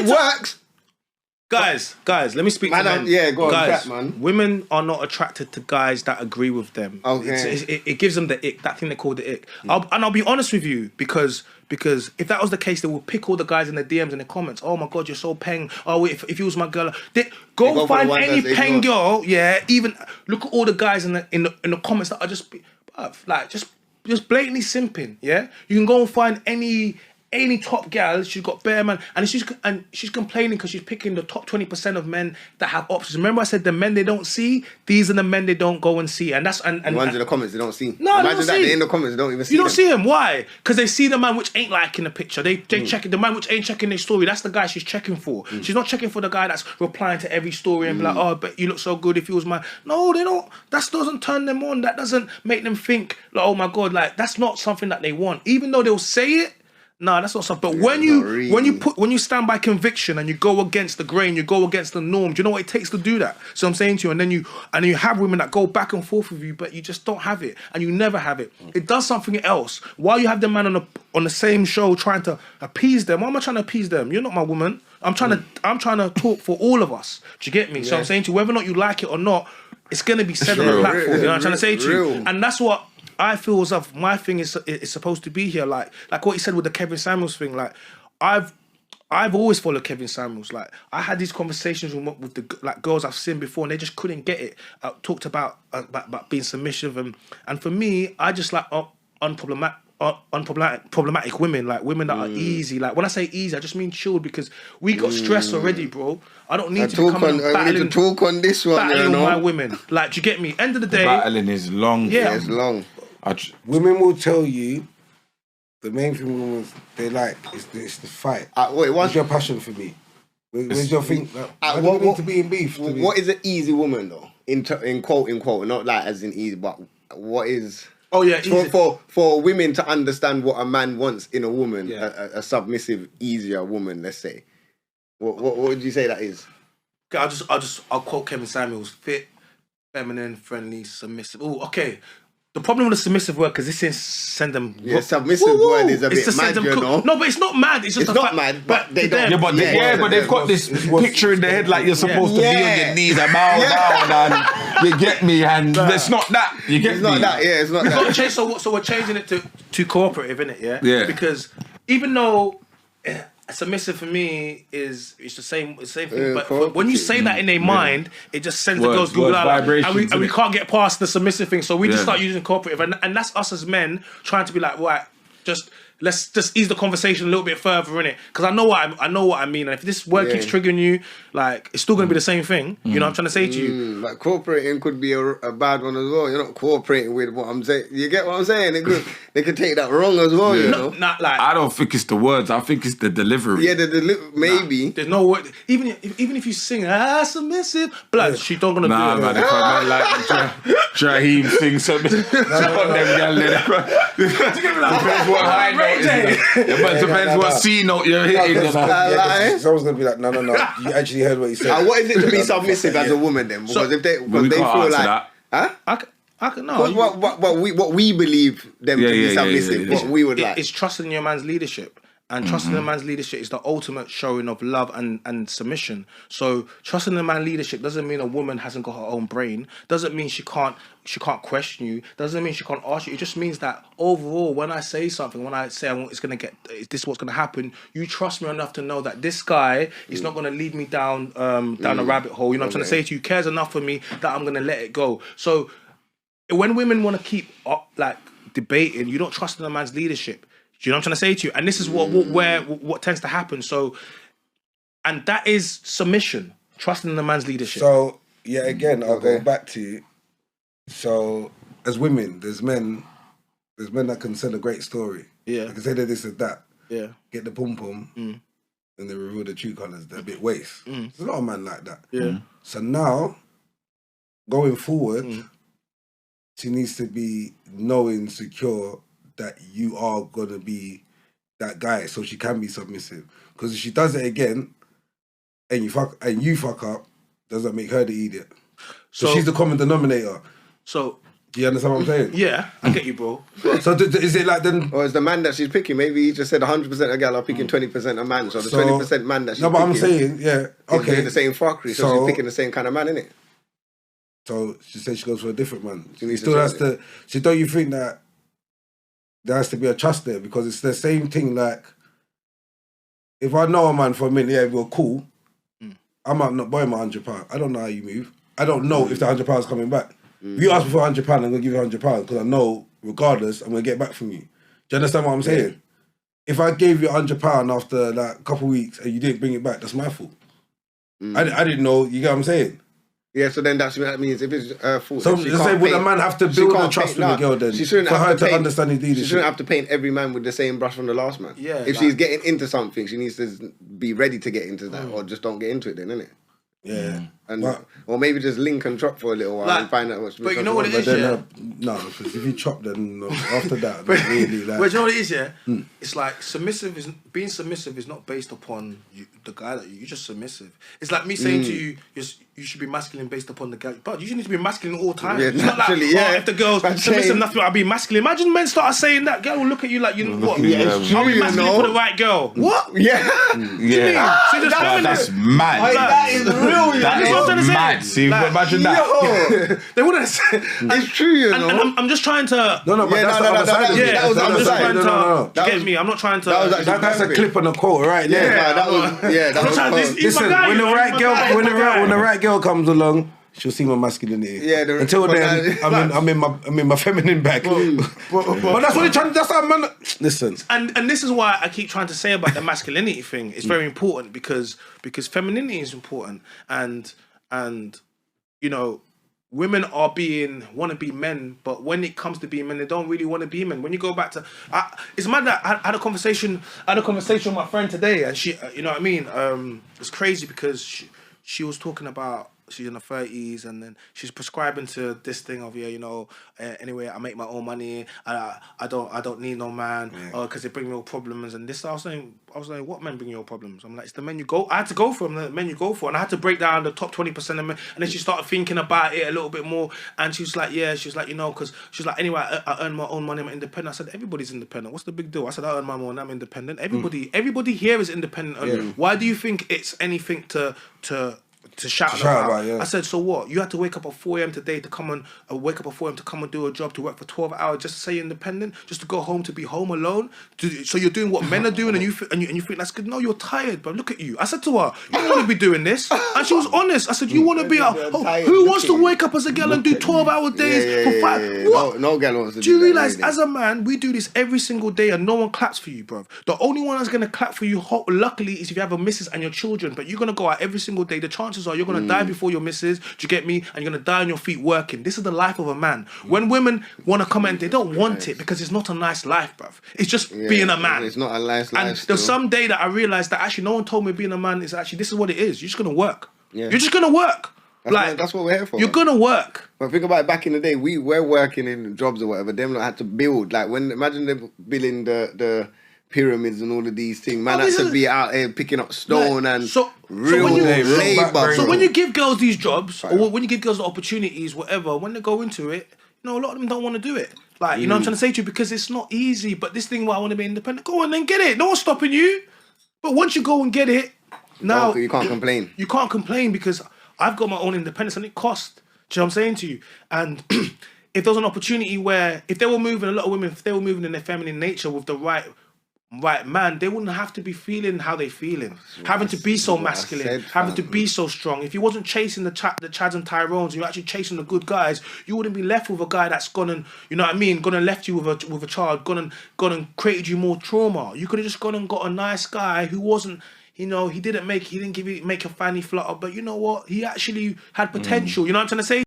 it works. Guys, let me speak to men. Yeah, go on, guys, chat, man. Women are not attracted to guys that agree with them. Okay. It gives them the ick, that thing they call the ick. I'll be honest with you, because if that was the case, they would pick all the guys in the DMs and the comments. Oh my God, you're so peng. Oh, if you was my girl, go find any peng girl. Yeah, even look at all the guys in the comments that are just blatantly simping. Yeah, you can go and find any top gal, she's got bare man, and she's complaining because she's picking the top 20% of men that have options. Remember, I said the men they don't see. These are the men they don't go and see, and that's and the ones in the comments they don't see. No, imagine that they're in the comments, they don't even see. You don't see him. Why? Because they see the man which ain't liking the picture. They check the man which ain't checking their story. That's the guy she's checking for. She's not checking for the guy that's replying to every story and be like, oh, but you look so good if you was my. No, they don't. That doesn't turn them on. That doesn't make them think like, oh my God, like that's not something that they want. Even though they'll say it. No, that's not something. But when you stand by conviction and you go against the grain, you go against the norm. Do you know what it takes to do that? So I'm saying to you, and then you have women that go back and forth with you, but you just don't have it, and you never have it. It does something else. While you have the man on the same show trying to appease them, why am I trying to appease them? You're not my woman. I'm trying to talk for all of us. Do you get me? Yeah. So I'm saying to you, whether or not you like it or not, it's gonna be said on the platform. You know what I'm trying to say to you, and that's what I feel as if my thing is supposed to be here, like what you said with the Kevin Samuels thing. Like I've always followed Kevin Samuels. Like I had these conversations with the girls I've seen before, and they just couldn't get it. Talked about being submissive, and for me, I just like unproblematic women, like women that are easy. Like when I say easy, I just mean chilled, because we got stress already, bro. I don't need to be coming and battling. I need to talk on this one, battling my women. Like, do you get me? End of the day, battling is long. Yeah, it's long. Women will tell you the main thing women they like is the fight. What's your passion for me? Where's your thing? What need to be in beef? What is an easy woman though? In quote unquote, not like as in easy, but what is? Oh yeah, for women to understand what a man wants in a woman, a submissive, easier woman. Let's say, what would you say that is? I'll quote Kevin Samuels: fit, feminine, friendly, submissive. Oh, okay. The problem with the submissive word, because this is send them. Yeah, submissive word is a bit mad, you know. No, but it's not mad. It's not mad, but they don't. But they've got this picture in their head like you're supposed to be on your knees and bow down, and you get me, and it's not that. You get me. It's not that. Yeah, it's not that. So we're changing it to cooperative, innit? Yeah. Yeah. Because even though submissive for me it's the same thing, but when you say that in their mind, it just sends the girls Google out, and we can't get past the submissive thing, so we just start using cooperative, and that's us as men trying to be like, right, let's just ease the conversation a little bit further, innit? Because I know what I mean, and if this word keeps triggering you, like it's still gonna be the same thing. You know what I'm trying to say to you? Like cooperating could be a bad one as well. You're not cooperating with what I'm saying. You get what I'm saying? They could take that wrong as well. You know? Not like, I don't think it's the words. I think it's the delivery. Yeah, the delivery maybe. There's no word. Even if you sing submissive, blood, she don't gonna do it. Man, if I meant like Jaheem sing submissive, depends what high note is. But depends what C note you're hitting. Someone's gonna be like, no. You actually heard what he said. What is it to be submissive as a woman then? Because if they feel like, I can know. What we believe them to be submissive, what we would like. It's trusting your man's leadership. And trusting a man's leadership is the ultimate showing of love and submission. So trusting a man's leadership doesn't mean a woman hasn't got her own brain. Doesn't mean she can't question you. Doesn't mean she can't ask you. It just means that overall, when I say something, when I say this is what's gonna happen, you trust me enough to know that this guy is not gonna lead me down a rabbit hole. You know what I'm trying to say to you? Cares enough for me that I'm gonna let it go. So when women want to keep debating, you don't trust in a man's leadership. Do you know what I'm trying to say to you? And this is what tends to happen. So, and that is submission, trusting in the man's leadership. So, again, I'll go back to, so as women, there's men that can tell a great story. Yeah. They can say that this is that. Yeah. Get the pom-pom, and they reveal the true colours. They're a bit waste. There's a lot of men like that. Yeah. So now, going forward, she needs to be knowing, secure, that you are gonna be that guy, so she can be submissive. Because if she does it again, and you fuck up, doesn't make her the idiot. So she's the common denominator. So Do you understand what I'm saying? Yeah, I get you, bro. So is it like then? Or is the man that she's picking? Maybe he just said 100% of gal are picking 20% of man. So the 20% man that she's picking. No, but I'm saying, yeah, okay. Doing the same fuckery, so she's picking the same kind of man, innit? So she said she goes for a different man. She Still has to. So don't you think that there has to be a trust there? Because it's the same thing. Like, if I know a man for a minute, yeah, we're cool. I might not buy him £100. I don't know how you move. I don't know if the £100 is coming back. If you ask me for £100, I'm gonna give you £100 because I know, regardless, I'm gonna get back from you. Do you understand what I'm saying? Yeah. If I gave you £100 after like a couple of weeks and you didn't bring it back, that's my fault. I didn't know. You get what I'm saying? Yeah. So then that means if it's her fault. So would a man have to build a trust with a girl then for her to understand his leadership? She shouldn't have to paint every man with the same brush from the last man. Yeah. If she's getting into something, she needs to be ready to get into that, or just don't get into it then, innit? Yeah. And or maybe just link and drop for a little while and find out what's. But you know what it is, yeah? No, because if you chop, then after that, really, like. But you know what it is, yeah? It's like being submissive is not based upon the guy that you're just submissive. It's like me saying to you, you should be masculine based upon the girl. But you just need to be masculine all the time. Yeah, it's not like, if the girl's submissive enough, I'll be masculine. Imagine men start saying that, girl will look at you like, you know what? Yeah, I'll be masculine for the right girl. What? Yeah. Yeah. See, That's mad. That is real. That is mad. See, imagine that. They wouldn't say. It's true, you know. And I'm just trying to. No, but that's the other side of it. Yeah, I'm just trying to. No. Get me? I'm not trying to. That's a clip on the quote right there. Yeah, that was. Listen, when the right girl comes along, she'll see my masculinity. Yeah. Until then, I'm in my feminine bag. But that's what you're trying. That's how man. Listen. And this is why I keep trying to say about the masculinity thing. It's very important because femininity is important, and you know, women want to be men, but when it comes to being men, they don't really want to be men. When you go back to, it's mad that I had a conversation with my friend today, and she, you know what I mean? It's crazy because she was talking about, she's in her 30s, and then she's prescribing to this thing of, anyway, I make my own money, I don't need no man, because they bring me all problems, and this. I was saying, what men bring you all problems? I'm like, it's the men you go. I had to go for them, the men you go for, and I had to break down the top 20% of men. And then she started thinking about it a little bit more, and she was like, because she's like, anyway, I earn my own money, I'm independent. I said, everybody's independent. What's the big deal? I said, I earn my own, I'm independent. Everybody here is independent. Why do you think it's anything to shout about? Yeah. I said, so what? You had to wake up at 4 a.m. today to come and do a job, to work for 12 hours just to say you're independent, just to go home, to be home alone. So you're doing what men are doing, and you think that's good. No, you're tired, but look at you. I said to her, you don't want to be doing this, and she was honest. I said, you want to be who wants to wake up as a girl and do 12-hour days for 5? What? No girl wants to do that. Do you realize, as a man, we do this every single day, and no one claps for you, bro. The only one that's gonna clap for you, luckily, is if you have a missus and your children. But you're gonna go out every single day. The chances are you're gonna die before your missus. Do you get me? And you're gonna die on your feet working. This is the life of a man. When women want to come in, they don't want it because it's not a nice life, bruv. It's just being a man. It's not a nice life. And there's some day that I realized that actually no one told me being a man is actually, this is what it is. You're just gonna work. Yeah. You're just gonna work. That's what we're here for. You're gonna work. But think about it, back in the day, we were working in jobs or whatever. Them not had to build. Like imagine them building the pyramids and all of these things. Man has to be out here picking up stone and real labour. So when you give girls these jobs, or when you give girls the opportunities, whatever, when they go into it, a lot of them don't want to do it. Like, you know what I'm trying to say to you? Because it's not easy. But this thing where I want to be independent, go on then get it. No one's stopping you. But once you go and get it, now you can't complain. You can't complain because I've got my own independence and it costs. Do you know what I'm saying to you? And if there was an opportunity where, if they were moving, a lot of women, if they were moving in their feminine nature with the right man, they wouldn't have to be feeling how they're feeling, having to be so masculine, having to be so strong. If you wasn't chasing the Chads and Tyrones, and you're actually chasing the good guys, you wouldn't be left with a guy that's gone and, you know what I mean, gone and left you with a child, gone and created you more trauma. You could have just gone and got a nice guy who wasn't, he didn't make a fanny flutter, but you know what? He actually had potential. You know what I'm trying to say?